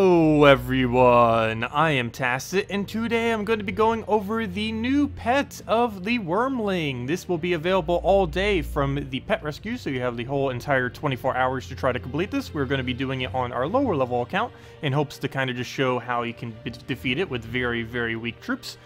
Hello everyone, I am Tacet, and today I'm going to be going over the new pet of the Wyrmling. This will be available all day from the pet rescue, so you have the whole entire 24 hours to try to complete this. We're going to be doing it on our lower level account in hopes to kind of just show how you can defeat it with very, very weak troops.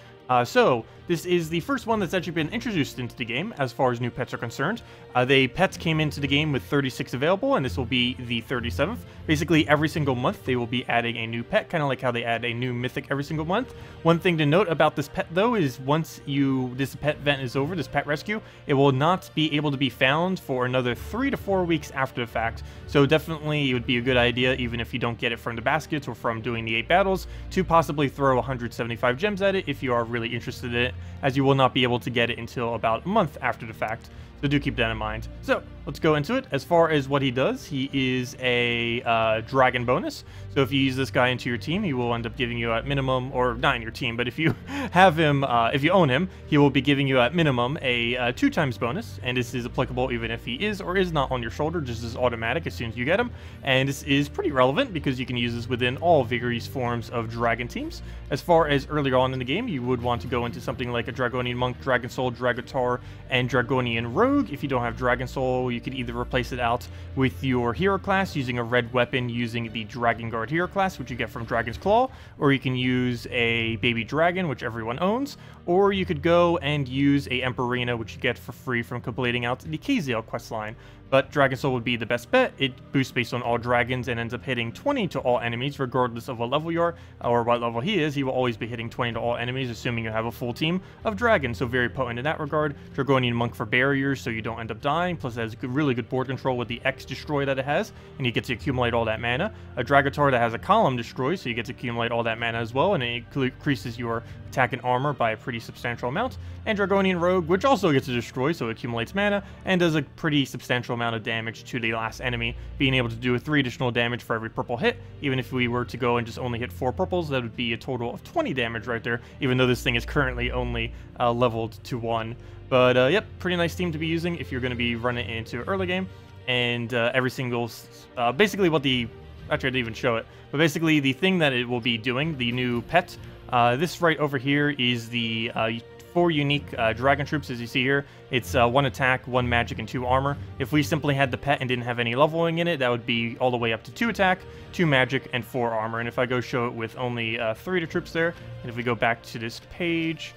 So, this is the first one that's actually been introduced into the game as far as new pets are concerned. The pets came into the game with 36 available, and this will be the 37th. Basically, every single month they will be adding a new pet, kind of like how they add a new mythic every single month. One thing to note about this pet, though, is once this pet event is over, this pet rescue, it will not be able to be found for another 3 to 4 weeks after the fact. So definitely, it would be a good idea, even if you don't get it from the baskets or from doing the 8 battles, to possibly throw 175 gems at it if you are really interested in it, as you will not be able to get it until about a month after the fact. So do keep that in mind. So let's go into it. As far as what he does, he is a dragon bonus. So if you use this guy into your team, he will end up giving you at minimum, or not in your team, but if you have him, if you own him, he will be giving you at minimum a 2 times bonus. And this is applicable even if he is or is not on your shoulder, just as automatic as soon as you get him. And this is pretty relevant because you can use this within all various forms of dragon teams. As far as earlier on in the game, you would want to go into something like a Dragonian Monk, Dragon Soul, Dragotar, and Dragonian Rogue. If you don't have Dragon Soul, you could either replace it out with your hero class using a red weapon using the Dragon Guard hero class, which you get from Dragon's Claw, or you can use a baby dragon, which everyone owns, or you could go and use a Emperina, which you get for free from completing out the Kaziel questline. But Dragon Soul would be the best bet. It boosts based on all dragons and ends up hitting 20 to all enemies, regardless of what level you are or what level he is. He will always be hitting 20 to all enemies, assuming you have a full team of dragons. So very potent in that regard. Dragonian Monk for barriers, so you don't end up dying. Plus, it has really good board control with the X destroy that it has, and you get to accumulate all that mana. A Dragotar that has a column destroy, so you get to accumulate all that mana as well, and it increases your attack and armor by a pretty substantial amount. And Dragonian Rogue, which also gets to destroy, so it accumulates mana and does a pretty substantial amount of damage to the last enemy, being able to do 3 additional damage for every purple hit. Even if we were to go and just only hit 4 purples, that would be a total of 20 damage right there, even though this thing is currently only leveled to 1. But yep, pretty nice team to be using if you're going to be running into early game. And every single, basically what the, actually I didn't even show it, but basically the thing that it will be doing, the new pet, this right over here is the 4 unique dragon troops, as you see here. It's 1 attack, 1 magic, and 2 armor. If we simply had the pet and didn't have any leveling in it, that would be all the way up to 2 attack, 2 magic, and 4 armor. And if I go show it with only 3 of the troops there, and if we go back to this page,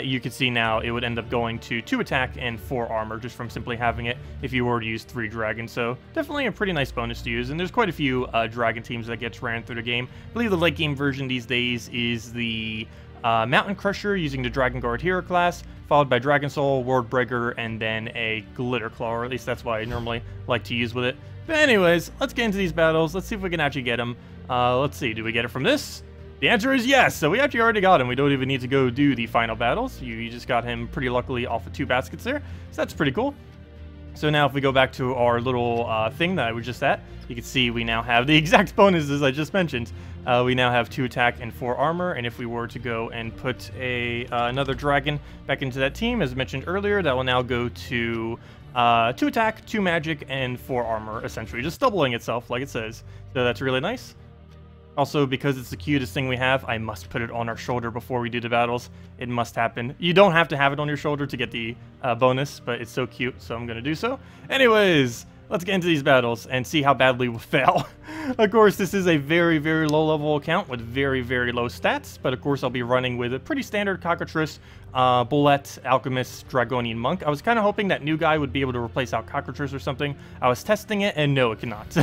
you can see now it would end up going to 2 attack and 4 armor just from simply having it if you were to use 3 dragons. So definitely a pretty nice bonus to use, and there's quite a few dragon teams that gets ran through the game. I believe the late game version these days is the Mountain Crusher using the Dragon Guard hero class, followed by Dragon Soul, Wordbreaker, and then a Glitter Claw, or at least that's what I normally like to use with it. But anyways, let's get into these battles. Let's see if we can actually get them. Let's see, do we get it from this? The answer is yes, so we actually already got him. We don't even need to go do the final battles. You just got him pretty luckily off of 2 baskets there, so that's pretty cool. So now if we go back to our little thing that I was just at, you can see we now have the exact bonuses I just mentioned. We now have 2 attack and 4 armor, and if we were to go and put another dragon back into that team, as mentioned earlier, that will now go to 2 attack, 2 magic, and 4 armor, essentially, just doubling itself like it says. So that's really nice. Also, because it's the cutest thing we have, I must put it on our shoulder before we do the battles. It must happen. You don't have to have it on your shoulder to get the bonus, but it's so cute, so I'm going to do so. Anyways, let's get into these battles and see how badly we fail. Of course, this is a very, very low-level account with very, very low stats, but of course I'll be running with a pretty standard Cockatrice, Bullet, Alchemist, Dragonian Monk. I was kind of hoping that new guy would be able to replace out Cockatrice or something. I was testing it, and no, it cannot.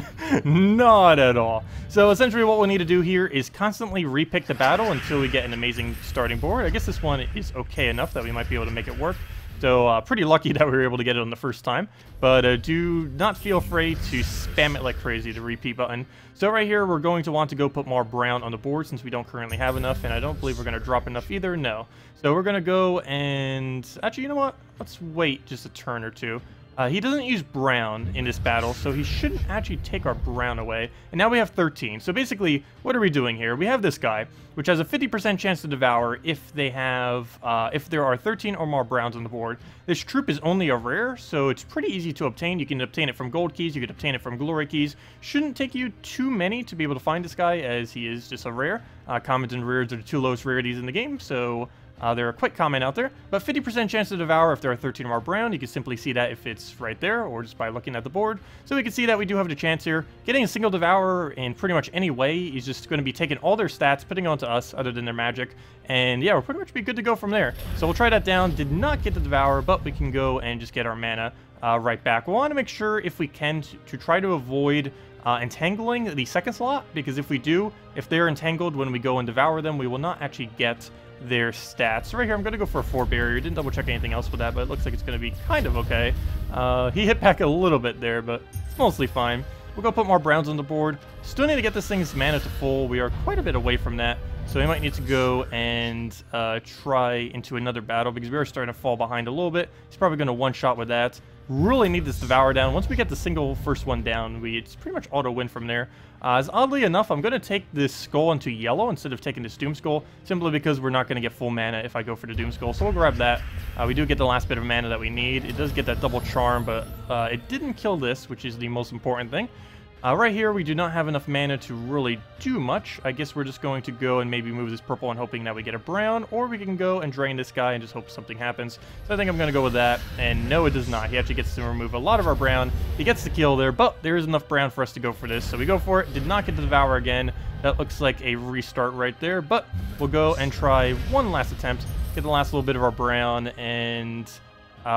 Not at all. So essentially what we'll need to do here is constantly repick the battle until we get an amazing starting board. I guess this one is okay enough that we might be able to make it work. So pretty lucky that we were able to get it on the first time, but do not feel afraid to spam it like crazy, the repeat button. So right here, we're going to want to go put more brown on the board since we don't currently have enough, and I don't believe we're going to drop enough either, no. So we're going to go and, actually, you know what? Let's wait just a turn or two. He doesn't use brown in this battle, so he shouldn't actually take our brown away. And now we have 13. So basically, what are we doing here? We have this guy, which has a 50% chance to devour if they have, if there are 13 or more browns on the board. This troop is only a rare, so it's pretty easy to obtain. You can obtain it from gold keys, you can obtain it from glory keys. Shouldn't take you too many to be able to find this guy, as he is just a rare. Commons and rares are the two lowest rarities in the game, so... they're quite common out there, but 50% chance to devour if there are 13 or more brown. You can simply see that if it's right there, or just by looking at the board. So we can see that we do have the chance here. Getting a single devourer in pretty much any way is just going to be taking all their stats, putting it onto us, other than their magic. And yeah, we'll pretty much be good to go from there. So we'll try that down. Did not get the devour, but we can go and just get our mana right back. We want to make sure, if we can, to try to avoid entangling the second slot, because if we do, if they're entangled when we go and devour them, we will not actually get their stats. So right here, I'm going to go for a 4 barrier. Didn't double check anything else with that, but it looks like it's going to be kind of okay. He hit back a little bit there, but it's mostly fine. We'll go put more browns on the board. Still need to get this thing's mana to full. We are quite a bit away from that, so we might need to go and try into another battle, because we are starting to fall behind a little bit. He's probably going to one-shot with that. Really need this Devour down. Once we get the single first one down, it's pretty much auto-win from there. As oddly enough, I'm going to take this Skull into yellow instead of taking this Doom Skull, simply because we're not going to get full mana if I go for the Doom Skull. So we'll grab that. We do get the last bit of mana that we need. It does get that double charm, but it didn't kill this, which is the most important thing. Right here, we do not have enough mana to really do much. I guess we're just going to go and maybe move this purple and hoping that we get a brown, or we can go and drain this guy and just hope something happens. So I think I'm going to go with that, and no, it does not. He actually gets to remove a lot of our brown. He gets the kill there, but there is enough brown for us to go for this, so we go for it. Did not get to Devour again. That looks like a restart right there, but we'll go and try one last attempt, get the last little bit of our brown, and...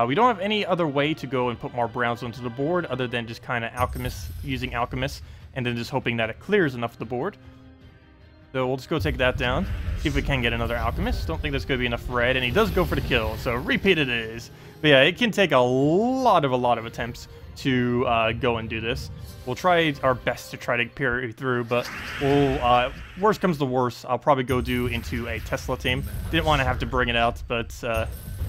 we don't have any other way to go and put more browns onto the board other than just kind of using Alchemist, and then just hoping that it clears enough of the board. So we'll just go take that down, see if we can get another Alchemist. Don't think there's going to be enough red, and he does go for the kill, so repeat it is. But yeah, it can take a lot of attempts to go and do this. We'll try our best to try to parry through, but we'll, worst comes to worst, I'll probably go do into a Tesla team. Didn't want to have to bring it out, but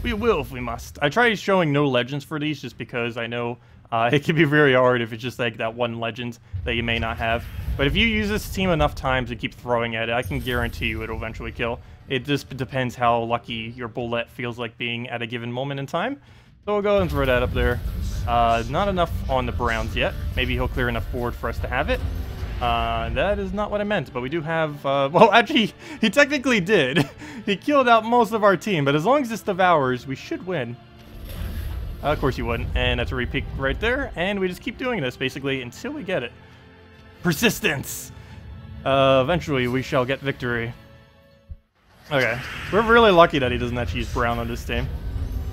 we will if we must. I try showing no legends for these just because I know it can be very hard if it's just like that one legend that you may not have. But if you use this team enough times and keep throwing at it, I can guarantee you it'll eventually kill. It just depends how lucky your bullet feels like being at a given moment in time. So we'll go and throw that up there. Not enough on the browns yet. Maybe he'll clear enough board for us to have it. That is not what I meant, but we do have, well, actually, he technically did. He killed out most of our team, but as long as this devours, we should win. Of course you wouldn't, and that's a repeat right there, and we just keep doing this, basically, until we get it. Persistence! Eventually, we shall get victory. Okay, we're really lucky that he doesn't actually use brown on this team.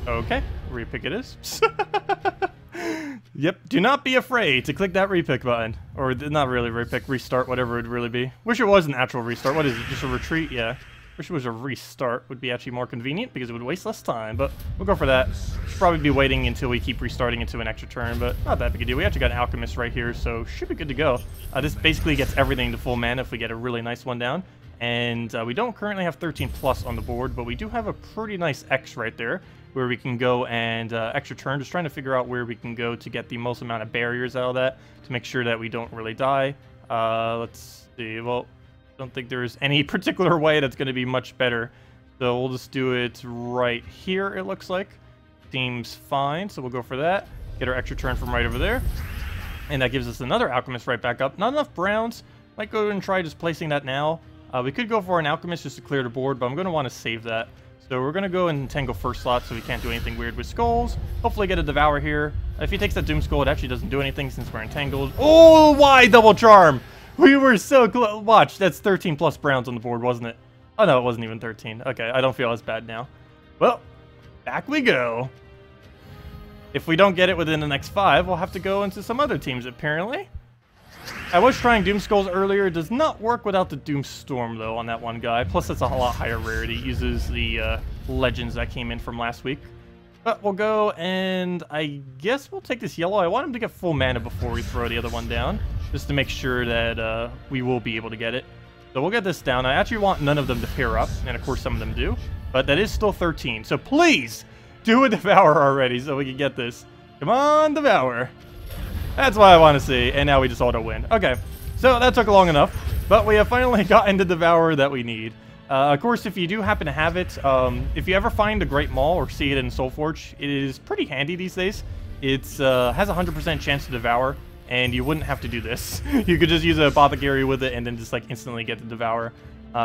Okay, repick it is. Yep, do not be afraid to click that repick button. Or not really repick, restart, whatever it would really be. Wish it was an actual restart. What is it, just a retreat? Yeah. Wish it was a restart. Would be actually more convenient because it would waste less time, but we'll go for that. Should probably be waiting until we keep restarting into an extra turn, but not that big a deal. We actually got an Alchemist right here, so should be good to go. This basically gets everything to full mana if we get a really nice one down. And we don't currently have 13 plus on the board, but we do have a pretty nice X right there, where we can go and extra turn, just trying to figure out where we can go to get the most amount of barriers out of that, to make sure that we don't really die. Let's see, well, I don't think there's any particular way that's going to be much better, so we'll just do it right here, it looks like. Seems fine, so we'll go for that, get our extra turn from right over there, and that gives us another Alchemist right back up. Not enough browns, might go and try just placing that now. We could go for an Alchemist just to clear the board, but I'm going to want to save that. So we're going to go and entangle first slot so we can't do anything weird with skulls. Hopefully get a Devour here. If he takes that Doom Skull, it actually doesn't do anything since we're entangled. Oh, why double charm? We were so close. Watch, that's 13 plus browns on the board, wasn't it? Oh, no, it wasn't even 13. Okay, I don't feel as bad now. Well, back we go. If we don't get it within the next 5, we'll have to go into some other teams, apparently. I was trying Doom Skulls earlier. It does not work without the Doom Storm, though, on that one guy. Plus, it's a lot higher rarity. It uses the legends that came in from last week. But we'll go, and I guess we'll take this yellow. I want him to get full mana before we throw the other one down, just to make sure that we will be able to get it. So we'll get this down. I actually want none of them to pair up, and of course some of them do. But that is still 13. So please, do a Devour already so we can get this. Come on, Devour. That's what I want to see. And now we just auto-win. Okay, so that took long enough. But we have finally gotten the Devourer that we need. Of course, if you do happen to have it, if you ever find a Great Maul or see it in Soulforge, it is pretty handy these days. It has a 100% chance to Devour, and you wouldn't have to do this. You could just use an Apothecary with it and then just like instantly get the Devourer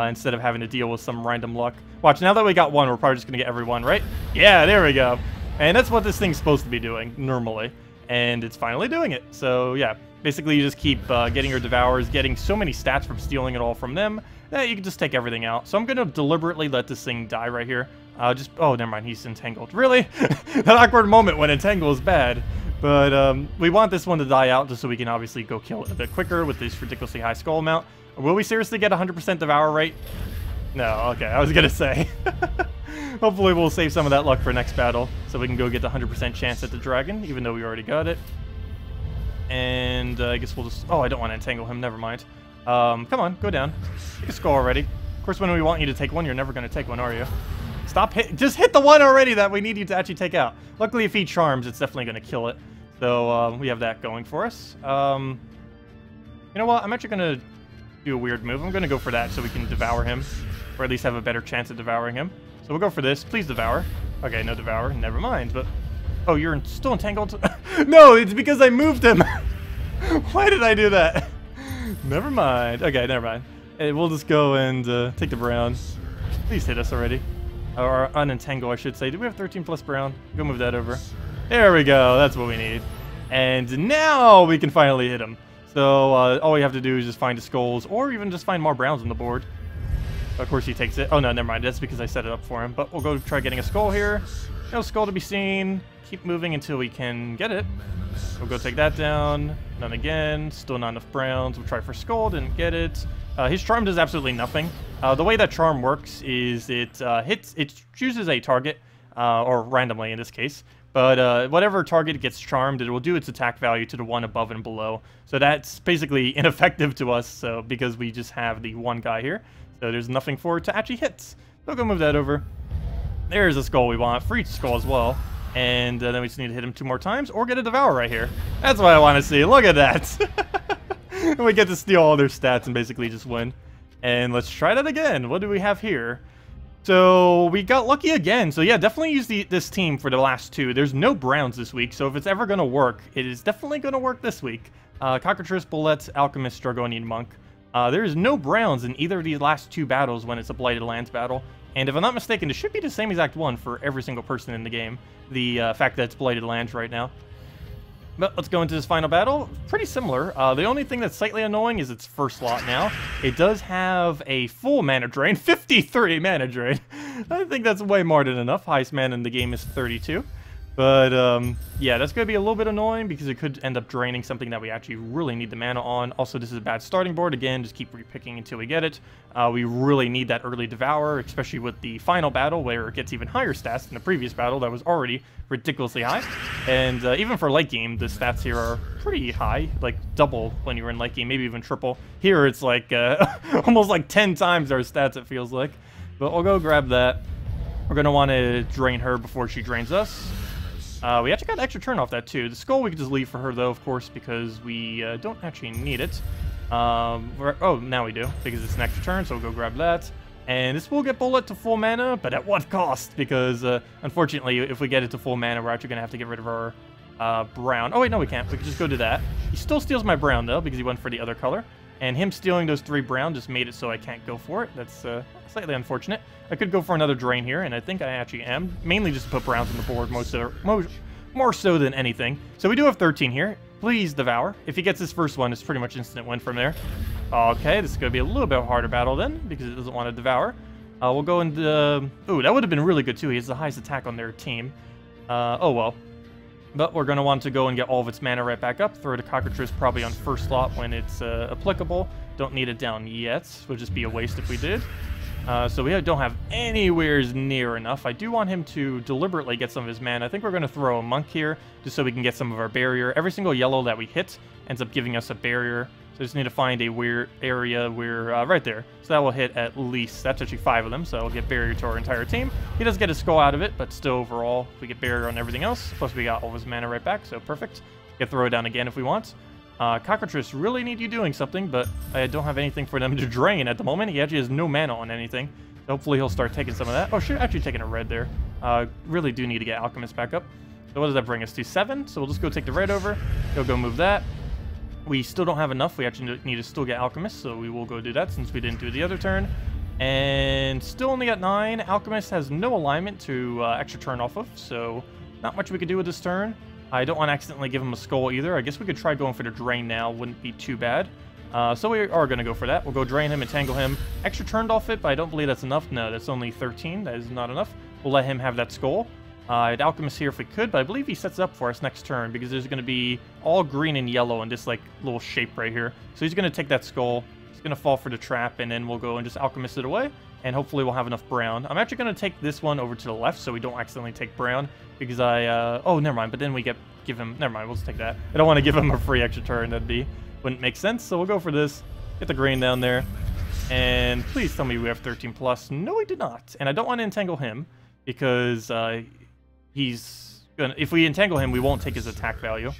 instead of having to deal with some random luck. Watch, now that we got one, we're probably just going to get every one, right? Yeah, there we go. And that's what this thing's supposed to be doing, normally. And it's finally doing it. So, yeah. Basically, you just keep getting your Devours, getting so many stats from stealing it all from them, that you can just take everything out. So I'm going to deliberately let this thing die right here. Oh, never mind, he's entangled. Really? That awkward moment when entangle is bad. But we want this one to die out just so we can obviously go kill it a bit quicker with this ridiculously high skull amount. Will we seriously get 100% Devour rate? No, okay, I was going to say. Hopefully we'll save some of that luck for next battle so we can go get the 100% chance at the dragon, even though we already got it. And I guess we'll just... Oh, I don't want to entangle him. Never mind. Come on, go down. Take a skull already. Of course, when we want you to take one, you're never going to take one, are you? Stop hit. Just hit the one already that we need you to actually take out. Luckily, if he charms, it's definitely going to kill it. So we have that going for us. You know what? I'm actually going to do a weird move. I'm going to go for that so we can devour him, or at least have a better chance of devouring him. So we'll go for this. Please devour. Okay, no devour. Never mind. But oh, you're still entangled. No, it's because I moved him. Why did I do that? Never mind. Okay, never mind. Hey, we'll just go and take the brown. Please hit us already. Or unentangle, I should say. Do we have 13 plus brown? Go move that over. There we go. That's what we need. And now we can finally hit him. So all we have to do is just find the skulls, or even just find more browns on the board. Of course he takes it. Oh no, never mind. That's because I set it up for him. But we'll go try getting a skull here. No skull to be seen. Keep moving until we can get it. We'll go take that down. None again. Still not enough browns. We'll try for skull. Didn't get it. His charm does absolutely nothing. The way that charm works is it chooses a target, or randomly in this case. But whatever target gets charmed, it will do its attack value to the one above and below. So that's basically ineffective to us, so because we just have the one guy here. So there's nothing for it to actually hit. So we'll go move that over. There's a skull we want. Free skull as well. And then we just need to hit him 2 more times, or get a Devour right here. That's what I want to see. Look at that. We get to steal all their stats and basically just win. And let's try that again. What do we have here? So we got lucky again. So yeah, definitely use this team for the last 2. There's no browns this week, so if it's ever going to work, it is definitely going to work this week. Cockatrice, Bullet, Alchemist, Dragonian Monk. There is no browns in either of these last 2 battles when it's a Blighted Lands battle. And if I'm not mistaken, it should be the same exact one for every single person in the game. The fact that it's Blighted Lands right now. But let's go into this final battle. Pretty similar. The only thing that's slightly annoying is its first slot now. It does have a full mana drain. 53 mana drain. I think that's way more than enough. Highest mana in the game is 32. But, yeah, that's going to be a little bit annoying because it could end up draining something that we actually really need the mana on. Also, this is a bad starting board. Again, just keep repicking until we get it. We really need that early Devour, especially with the final battle where it gets even higher stats than the previous battle that was already ridiculously high. And even for late game, the stats here are pretty high, like double when you're in late game, maybe even triple. Here, it's like almost like 10 times our stats, it feels like. But we'll go grab that. We're going to want to drain her before she drains us. We actually got an extra turn off that too. The skull we could just leave for her though, of course, because we don't actually need it. Oh, now we do, because it's an extra turn, so we'll go grab that. And this will get Bullet to full mana, but at what cost? Because, unfortunately, if we get it to full mana, we're actually going to have to get rid of our brown. Oh, wait, no, we can't. We can just go do that. He still steals my brown, though, because he went for the other color. And him stealing those 3 brown just made it so I can't go for it. That's slightly unfortunate. I could go for another drain here, and I think I actually am. Mainly just to put browns on the board, more so than anything. So we do have 13 here. Please Devour. If he gets his first one, it's pretty much instant win from there. Okay, this is going to be a little bit harder battle then, because it doesn't want to Devour. We'll go into... Ooh, that would have been really good, too. He has the highest attack on their team. Oh, well. But we're going to want to go and get all of its mana right back up. Throw the Cockatrice probably on first slot when it's applicable. Don't need it down yet. Would just be a waste if we did. So we don't have anywhere near enough. I do want him to deliberately get some of his mana. I think we're going to throw a Monk here, just so we can get some of our barrier. Every single yellow that we hit ends up giving us a barrier. So I just need to find a weird area where, right there. So that will hit at least, that's actually 5 of them, so I'll get barrier to our entire team. He does get his skull out of it, but still overall, we get barrier on everything else. Plus we got all of his mana right back, so perfect. Get throw it down again if we want. Cockatrice really need you doing something, but I don't have anything for them to drain at the moment. He actually has no mana on anything. So hopefully he'll start taking some of that. Oh, should actually taking a red there. Really do need to get Alchemist back up. So what does that bring us to? 7. So we'll just go take the red over. He'll go move that. We still don't have enough. We actually need to still get Alchemist, so we will go do that since we didn't do the other turn. And still only got 9. Alchemist has no alignment to extra turn off of, so not much we could do with this turn. I don't want to accidentally give him a skull either. I guess we could try going for the drain now. Wouldn't be too bad. So we are going to go for that. We'll go drain him and tangle him. Extra turned off it, but I don't believe that's enough. No, that's only 13. That is not enough. We'll let him have that skull. I'd Alchemist here if we could, but I believe he sets it up for us next turn because there's going to be all green and yellow in this like little shape right here. So he's going to take that skull. He's going to fall for the trap, and then we'll go and just Alchemist it away. And hopefully we'll have enough brown. I'm actually going to take this one over to the left so we don't accidentally take brown because oh, never mind. But then we give him, never mind, we'll just take that. I don't want to give him a free extra turn. Wouldn't make sense. So we'll go for this. Get the green down there. And please tell me we have 13 plus. No, we did not. And I don't want to entangle him because he's gonna, if we entangle him, we won't take his attack value.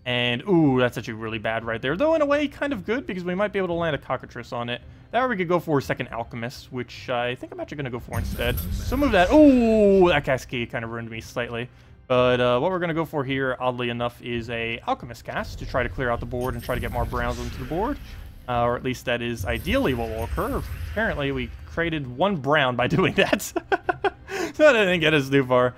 And, ooh, that's actually really bad right there. Though, in a way, kind of good, because we might be able to land a Cockatrice on it. That we could go for a second Alchemist, which I think I'm actually going to go for instead. So move that. Ooh, that Cascade kind of ruined me slightly. But what we're going to go for here, oddly enough, is a Alchemist cast to try to clear out the board and try to get more browns onto the board. Or at least that is ideally what will occur. Apparently, we created 1 brown by doing that. So that didn't get us too far.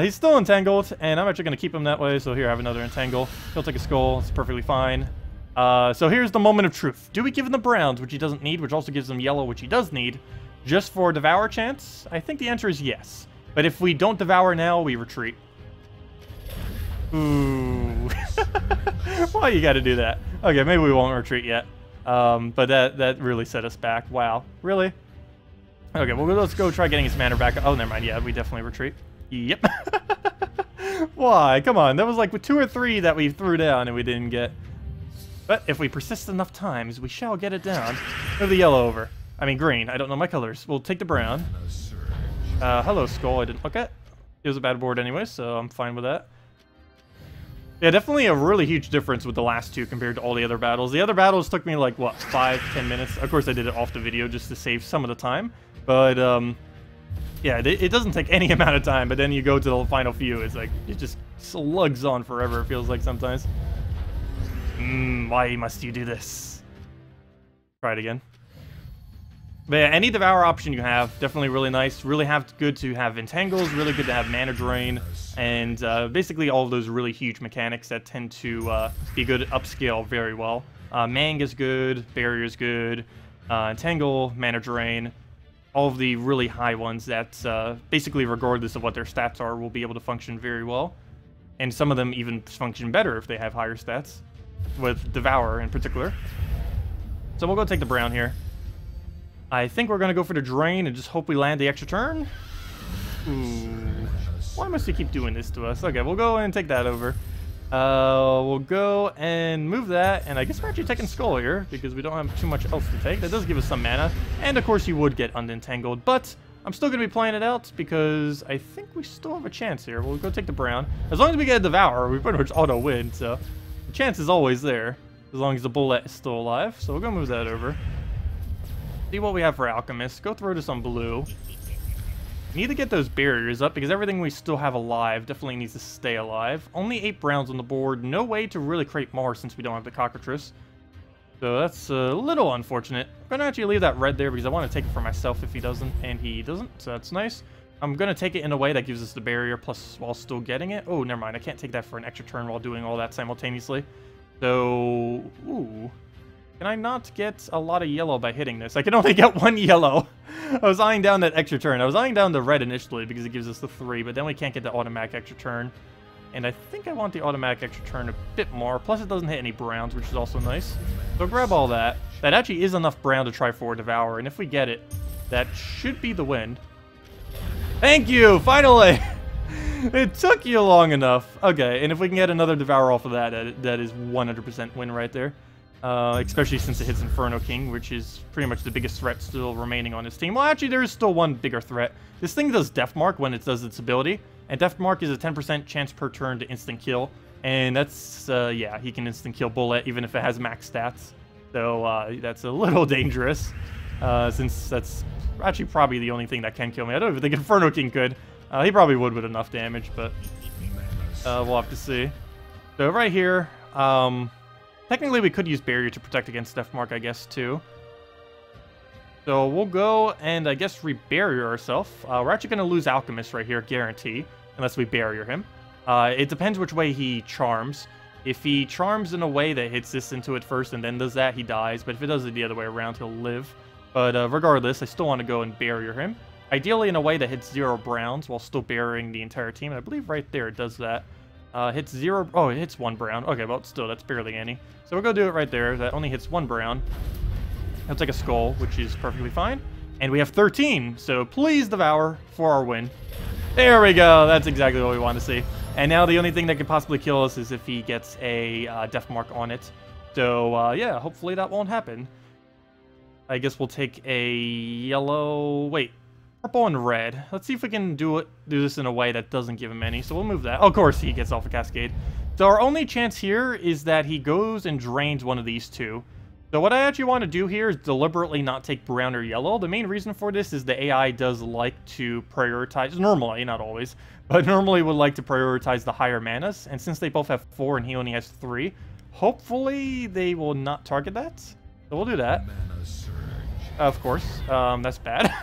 He's still entangled, and I'm actually going to keep him that way. So here, I have another entangle. He'll take a skull. It's perfectly fine. So here's the moment of truth. Do we give him the browns, which he doesn't need, which also gives him yellow, which he does need, just for Devour chance? I think the answer is yes. But if we don't Devour now, we retreat. Ooh. Why you got to do that? Okay, maybe we won't retreat yet. But that really set us back. Wow. Really? Okay, well, let's go try getting his mana back. Oh, never mind. Yeah, we definitely retreat. Yep. Why? Come on. That was like 2 or 3 that we threw down and we didn't get. But if we persist enough times, we shall get it down. Move the yellow over. I mean, green. I don't know my colors. We'll take the brown. Hello, skull. I didn't look at. It was a bad board anyway, so I'm fine with that. Yeah, definitely a really huge difference with the last 2 compared to all the other battles. The other battles took me like, what, 5-10 minutes? Of course, I did it off the video just to save some of the time. But, yeah, it doesn't take any amount of time. But then you go to the final few. It's like, it just slugs on forever, it feels like sometimes. Why must you do this? Try it again. But yeah, any Devour option you have, definitely really nice. Really good to have Entangles, really good to have Mana Drain, and basically all of those really huge mechanics that tend to be good upscale very well. Mang is good, Barrier is good, Entangle, Mana Drain, all of the really high ones that basically regardless of what their stats are will be able to function very well. And some of them even function better if they have higher stats, with Devour in particular. So we'll go take the brown here. I think we're going to go for the drain and just hope we land the extra turn. Ooh. Why must you keep doing this to us? Okay, we'll go and take that over. We'll go and move that. And I guess we're actually taking Skull here because we don't have too much else to take. That does give us some mana. And of course you would get unentangled. But I'm still going to be playing it out because I think we still have a chance here. We'll go take the brown. As long as we get a Devour, we pretty much auto win. So the chance is always there as long as the bullet is still alive. So we're going to move that over. See what we have for Alchemist. Go throw this on blue. Need to get those barriers up because everything we still have alive definitely needs to stay alive. Only 8 browns on the board. No way to really create more since we don't have the Cockatrice. So that's a little unfortunate. I'm going to actually leave that red there because I want to take it for myself if he doesn't. And he doesn't, so that's nice. I'm going to take it in a way that gives us the barrier plus while still getting it. Oh, never mind. I can't take that for an extra turn while doing all that simultaneously. So, ooh. Can I not get a lot of yellow by hitting this? I can only get 1 yellow. I was eyeing down that extra turn. I was eyeing down the red initially because it gives us the 3, but then we can't get the automatic extra turn. And I think I want the automatic extra turn a bit more. Plus it doesn't hit any browns, which is also nice. So grab all that. That actually is enough brown to try for a Devour, and if we get it, that should be the win. Thank you! Finally! It took you long enough. Okay, and if we can get another Devour off of that, that is 100% win right there. Especially since it hits Inferno King, which is pretty much the biggest threat still remaining on his team. Well, actually, there is still one bigger threat. This thing does Death Mark when it does its ability, and Death Mark is a 10% chance per turn to instant kill, and that's, yeah, he can instant kill Bullet even if it has max stats, so that's a little dangerous, since that's actually probably the only thing that can kill me. I don't even think Inferno King could. He probably would with enough damage, but we'll have to see. So right here, technically, we could use Barrier to protect against Death Mark, I guess, too. So we'll go and, I guess, re-barrier ourselves. We're actually going to lose Alchemist right here, guarantee, unless we barrier him. It depends which way he charms. If he charms in a way that hits this into it first and then does that, he dies. But if it does it the other way around, he'll live. But regardless, I still want to go and barrier him. Ideally in a way that hits 0 browns while still barrieing the entire team. And I believe right there it does that. Hits 0... Oh, it hits 1 brown. Okay, well, still, that's barely any. So we'll go do it right there. That only hits 1 brown. He'll take a skull, which is perfectly fine. And we have 13, so please devour for our win. There we go. That's exactly what we want to see. And now the only thing that could possibly kill us is if he gets a Death Mark on it. So, yeah, hopefully that won't happen. I guess we'll take a yellow... Wait. Purple and red. Let's see if we can do this in a way that doesn't give him any. So we'll move that. Oh, of course, he gets off a Cascade. So our only chance here is that he goes and drains one of these two. So what I actually want to do here is deliberately not take brown or yellow. The main reason for this is the AI does like to prioritize, normally, not always, but normally would like to prioritize the higher manas. And since they both have 4 and he only has 3, hopefully they will not target that. So we'll do that. Of course, that's bad.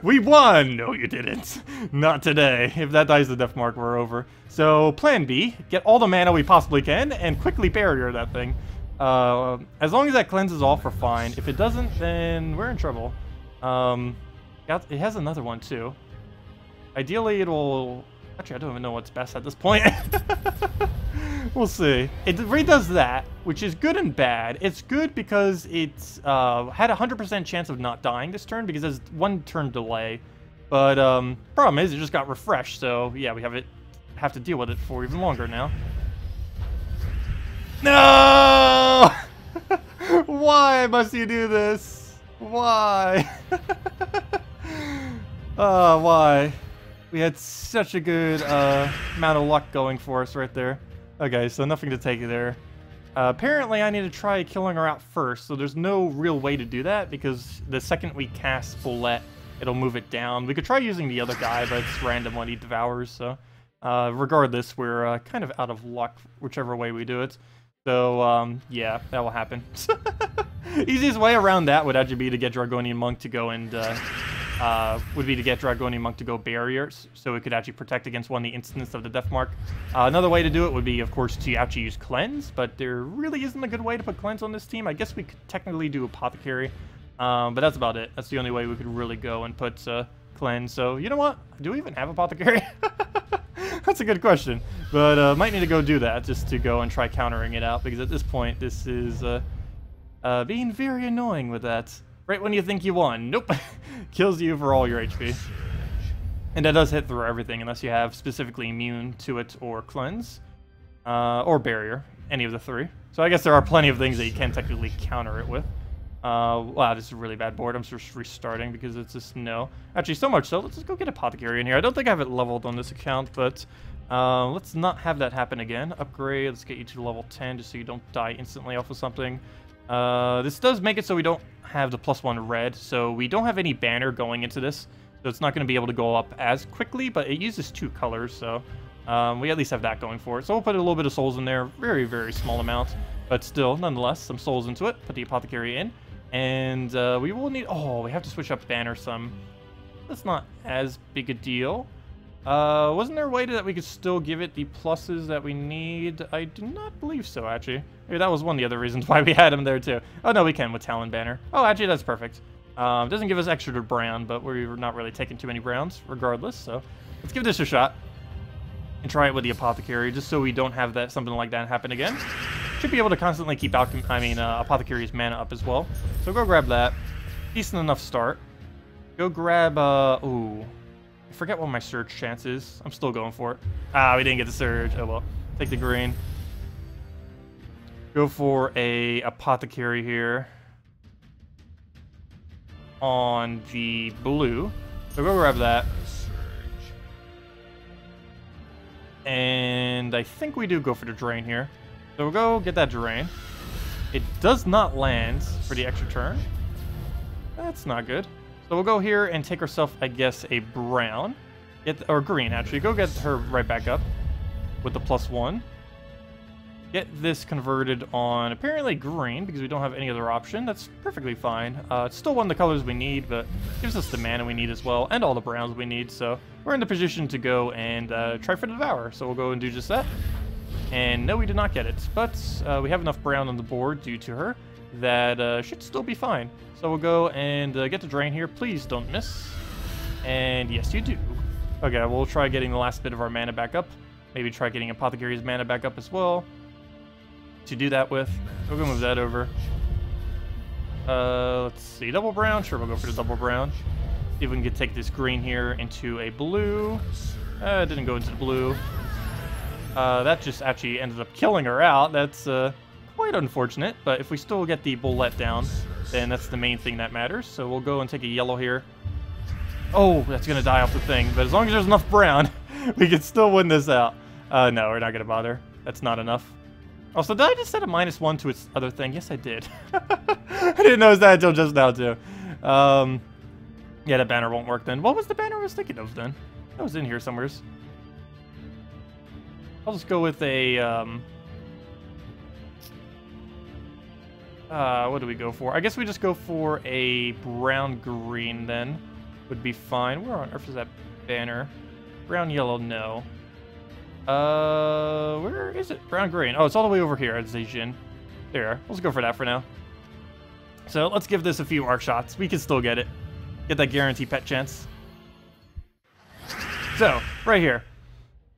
We won! No, you didn't. Not today. If that dies the Death Mark, we're over. So, plan B, get all the mana we possibly can, and quickly barrier that thing. As long as that cleanses off, we're fine. If it doesn't, then we're in trouble. It has another one, too. Ideally, it'll... Actually, I don't even know what's best at this point. We'll see. It redoes that, which is good and bad. It's good because it's had a 100% chance of not dying this turn because there's 1 turn delay. But problem is it just got refreshed, so yeah, we have to deal with it for even longer now. No! Why must you do this? Why? Oh, why? We had such a good amount of luck going for us right there. Okay, so nothing to take there. Apparently, I need to try killing her out first, so there's no real way to do that, because the second we cast Bullet, it'll move it down. We could try using the other guy, but it's random what he devours, so... regardless, we're kind of out of luck, whichever way we do it. So, yeah, that will happen. Easiest way around that would actually be to get Dragonian Monk to go and, barriers, so it could actually protect against one of the instants of the Death Mark. Another way to do it would be, of course, to actually use Cleanse, but there really isn't a good way to put Cleanse on this team. I guess we could technically do Apothecary, but that's about it. That's the only way we could really go and put Cleanse. So, you know what? Do we even have Apothecary? That's a good question, but might need to go do that just to go and try countering it out, because at this point, this is being very annoying with that. Right when you think you won, nope, kills you for all your HP. And that does hit through everything, unless you have specifically immune to it or cleanse, or barrier, any of the 3. So I guess there are plenty of things that you can technically counter it with. Wow, this is a really bad board. I'm just restarting because it's just no. Actually, so much so, let's just go get Apothecary in here. I don't think I have it leveled on this account, but let's not have that happen again. Upgrade, let's get you to level 10 just so you don't die instantly off of something. This does make it so we don't have the +1 red, so we don't have any banner going into this, so it's not going to be able to go up as quickly, but it uses 2 colors, so we at least have that going for it. So we'll put a little bit of souls in there, very, very small amount, but still, nonetheless, some souls into it. Put the Apothecary in. And we will need... Oh, we have to switch up banner some. That's not as big a deal. Wasn't there a way that we could still give it the pluses that we need? I do not believe so, actually. Maybe that was one of the other reasons why we had him there, too. Oh, no, we can with Talon Banner. Oh, actually, that's perfect. Doesn't give us extra to brown, but we're not really taking too many browns, regardless. So let's give this a shot. And try it with the Apothecary, just so we don't have that something like that happen again. Should be able to constantly keep Apothecary's mana up as well. So go grab that. Decent enough start. Go grab, ooh. I forget what my surge chance is. I'm still going for it. Ah, we didn't get the surge. Oh well. Take the green. Go for a Apothecary here on the blue. So go grab that. And I think we do go for the drain here. So we'll go get that drain. It does not land for the extra turn. That's not good. So we'll go here and take ourselves, I guess, a brown. Or green, actually. Go get her right back up with the +1. Get this converted on apparently green because we don't have any other option. That's perfectly fine. It's still one of the colors we need, but gives us the mana we need as well and all the browns we need. So we're in the position to go and try for the Devour. So we'll go and do just that. And no, we did not get it, but we have enough brown on the board due to her that should still be fine. So we'll go and get the drain here. Please don't miss. And yes, you do. Okay, we'll try getting the last bit of our mana back up. Maybe try getting Apothecary's mana back up as well. To do that with. We'll go move that over. Let's see, double brown. Sure, we'll go for the double brown. See if we can take this green here into a blue. It didn't go into the blue. That just actually ended up killing her out. That's quite unfortunate, but if we still get the bullet down, then that's the main thing that matters. So we'll go and take a yellow here. Oh, that's going to die off the thing, but as long as there's enough brown, we can still win this out. No, we're not going to bother. That's not enough. Also, did I just set a -1 to its other thing? Yes, I did. I didn't notice that until just now, too. Yeah, that banner won't work then. What was the banner I was thinking of then? That was in here somewhere. I'll just go with a, what do we go for? I guess we just go for a brown-green then. Would be fine. Where on earth is that banner? Brown-yellow, no. Where is it? Brown-green. Oh, it's all the way over here at Zhejian. There. Let's go for that for now. So let's give this a few arc shots. We can still get it. Get that guaranteed pet chance. So, right here.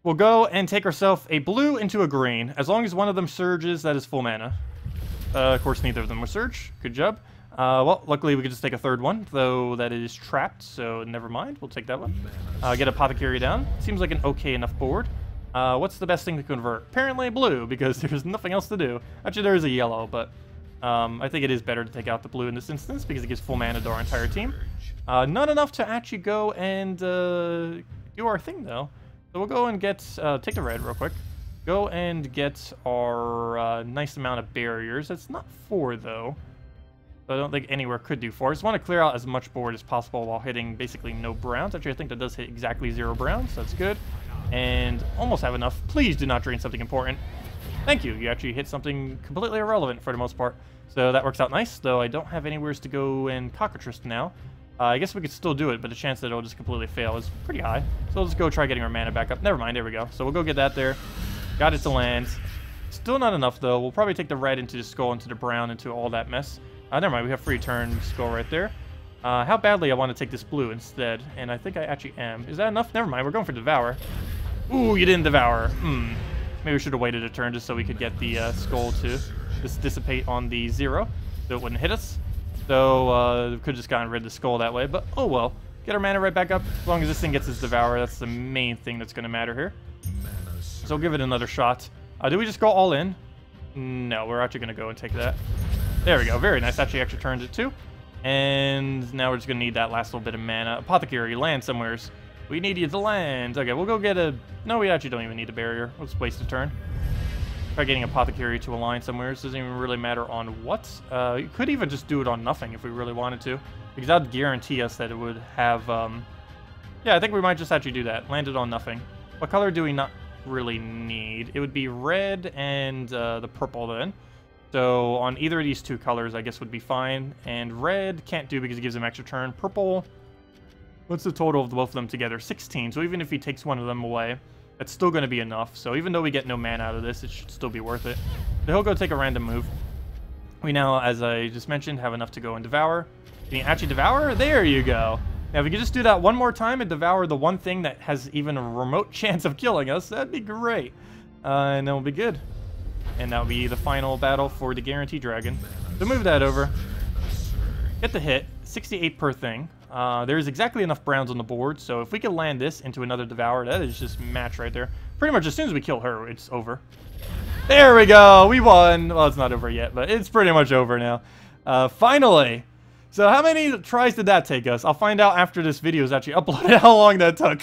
We'll go and take ourselves a blue into a green. As long as one of them surges, that is full mana. Of course, neither of them will surge. Good job. Well, luckily we could just take a third one, though that is trapped, so never mind. We'll take that one. Get Apothecary down. Seems like an okay enough board. What's the best thing to convert? Apparently blue, because there's nothing else to do. Actually, there is a yellow, but I think it is better to take out the blue in this instance, because it gives full mana to our entire team. Not enough to actually go and do our thing, though. So we'll go and get, take the red real quick. Go and get our nice amount of barriers. That's not 4, though. So I don't think anywhere could do 4. I just want to clear out as much board as possible while hitting basically no browns. Actually, I think that does hit exactly 0 browns, so that's good. And almost have enough. Please do not drain something important. Thank you. You actually hit something completely irrelevant for the most part. So that works out nice, though I don't have anywhere to go and cockatrice now. I guess we could still do it, but the chance that it'll just completely fail is pretty high. So we'll just go try getting our mana back up. Never mind, there we go. So we'll go get that there. Got it to land. Still not enough, though. We'll probably take the red into the skull, into the brown, into all that mess. Never mind, we have free turn skull right there. How badly I want to take this blue instead, and I think I actually am. Is that enough? Never mind, we're going for Devour. Ooh, you didn't Devour. Maybe we should have waited a turn just so we could get the skull to just dissipate on the 0, so it wouldn't hit us. So, we could have just gotten rid of the skull that way, but oh well. Get our mana right back up. As long as this thing gets its Devour, that's the main thing that's going to matter here. So we'll give it another shot. Do we just go all in? No, we're actually going to go and take that. There we go. Very nice. Actually extra turns it too. And now we're just going to need that last little bit of mana. Apothecary, land somewheres. We need you to land. Okay, we'll go get a... No, we actually don't even need a barrier. Let's waste a turn. Try getting Apothecary to a line somewhere. It doesn't even really matter on what. You could even just do it on nothing if we really wanted to. Because that would guarantee us that it would have... Yeah, I think we might just actually do that. Land it on nothing. What color do we not really need? It would be red and the purple then. So on either of these 2 colors, I guess would be fine. And red can't do because it gives him extra turn. Purple, what's the total of both of them together? 16. So even if he takes one of them away, that's still going to be enough. So even though we get no mana out of this, it should still be worth it. So he'll go take a random move. We now, as I just mentioned, have enough to go and Devour. Can you actually Devour? There you go. Now, if we could just do that one more time and Devour the one thing that has even a remote chance of killing us, that'd be great. And then we'll be good. And that'll be the final battle for the Guarantee Dragon. So move that over. Get the hit. 68 per thing. There's exactly enough browns on the board, so if we could land this into another Devour, that is just match right there. Pretty much as soon as we kill her, it's over. There we go. We won. Well, it's not over yet, but it's pretty much over now. Finally. So how many tries did that take us? I'll find out after this video is actually uploaded how long that took.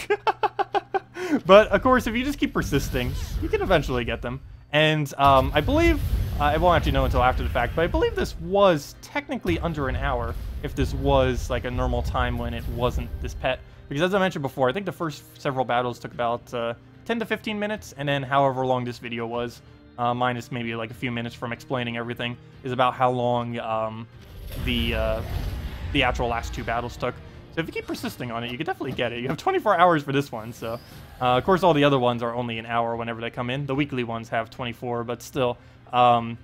But, of course, if you just keep persisting, you can eventually get them. And I believe, I won't actually know until after the fact, but I believe this was technically under an hour if this was like a normal time when it wasn't this pet. Because as I mentioned before, I think the first several battles took about 10 to 15 minutes, and then however long this video was, minus maybe like a few minutes from explaining everything, is about how long the actual last two battles took. So if you keep persisting on it, you can definitely get it. You have 24 hours for this one, so... of course, all the other ones are only an hour whenever they come in. The weekly ones have 24, but still... yeah,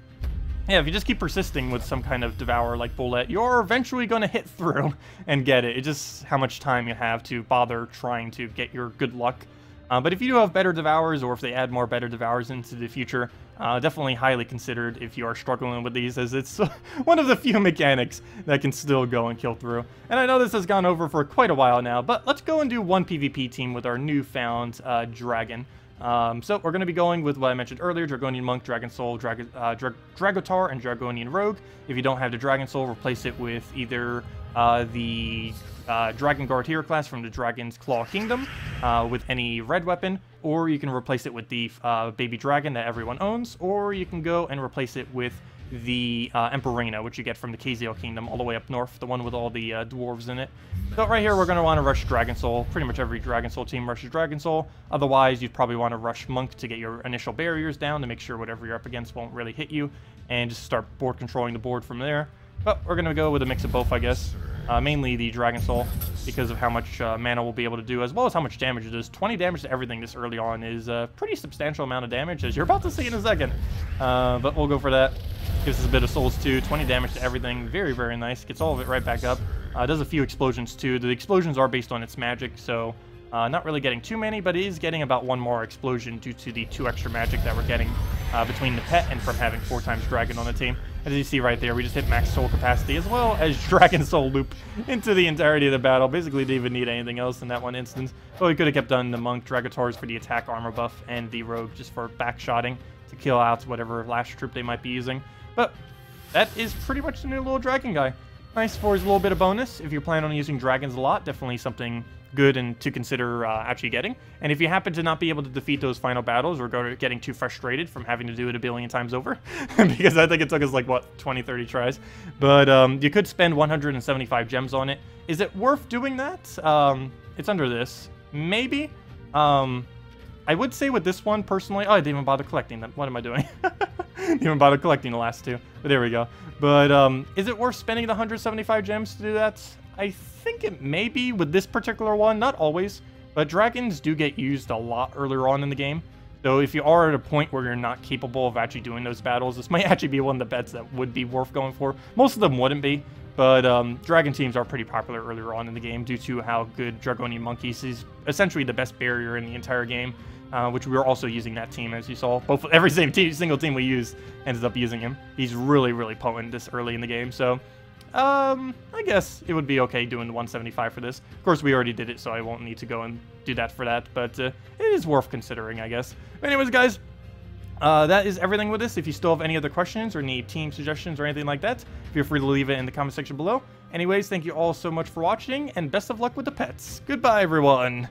if you just keep persisting with some kind of Devour like Bullet, you're eventually going to hit through and get it. It's just how much time you have to bother trying to get your good luck. But if you do have better Devours, or if they add more better Devours into the future, definitely highly considered if you are struggling with these, as it's one of the few mechanics that can still go and kill through. And I know this has gone over for quite a while now, but let's go and do one PvP team with our newfound dragon. So we're going to be going with what I mentioned earlier, Dragonian Monk, Dragon Soul, Dragotar, and Dragonian Rogue. If you don't have the Dragon Soul, replace it with either the Dragon Guard hero class from the Dragon's Claw Kingdom with any red weapon, or you can replace it with the Baby Dragon that everyone owns, or you can go and replace it with the Emperina, which you get from the Kaziel Kingdom all the way up north, the one with all the dwarves in it. So right here, we're going to want to rush Dragon Soul. Pretty much every Dragon Soul team rushes Dragon Soul. Otherwise, you'd probably want to rush Monk to get your initial barriers down to make sure whatever you're up against won't really hit you, and just start board controlling the board from there. But we're going to go with a mix of both, I guess. Mainly the Dragon Soul, because of how much mana we'll be able to do, as well as how much damage it is. 20 damage to everything this early on is a pretty substantial amount of damage, as you're about to see in a second. But we'll go for that. Gives us a bit of souls too. 20 damage to everything. Very, very nice. Gets all of it right back up. Does a few explosions too. The explosions are based on its magic, so not really getting too many, but it is getting about one more explosion due to the 2 extra magic that we're getting between the pet and from having 4 times Dragon on the team. As you see right there, we just hit max soul capacity as well as Dragon Soul loop into the entirety of the battle. Basically didn't even need anything else in that one instance. But we could have kept on the Monk, Dragotars for the attack armor buff, and the Rogue just for backshotting to kill out whatever last troop they might be using. But that is pretty much the new little dragon guy. Nice for his little bit of bonus. If you're planning on using dragons a lot, definitely something good and to consider actually getting. And if you happen to not be able to defeat those final battles, or getting too frustrated from having to do it a billion times over, because I think it took us like, what, 20, 30 tries. But you could spend 175 gems on it. Is it worth doing that? It's under this. Maybe. I would say with this one, personally... Oh, I didn't even bother collecting them. What am I doing? Didn't even bother collecting the last two. But there we go. But is it worth spending the 175 gems to do that? I think it may be with this particular one. Not always. But dragons do get used a lot earlier on in the game. So if you are at a point where you're not capable of actually doing those battles, this might actually be one of the bets that would be worth going for. Most of them wouldn't be. But dragon teams are pretty popular earlier on in the game due to how good Dragonian Monkeys is essentially the best barrier in the entire game. Which we were also using that team, as you saw. Every single team we used ended up using him. He's really, really potent this early in the game. So, I guess it would be okay doing the 175 for this. Of course, we already did it, so I won't need to go and do that for that. But it is worth considering, I guess. But anyways, guys, that is everything with this. If you still have any other questions or need team suggestions or anything like that, feel free to leave it in the comment section below. Anyways, thank you all so much for watching, and best of luck with the pets. Goodbye, everyone!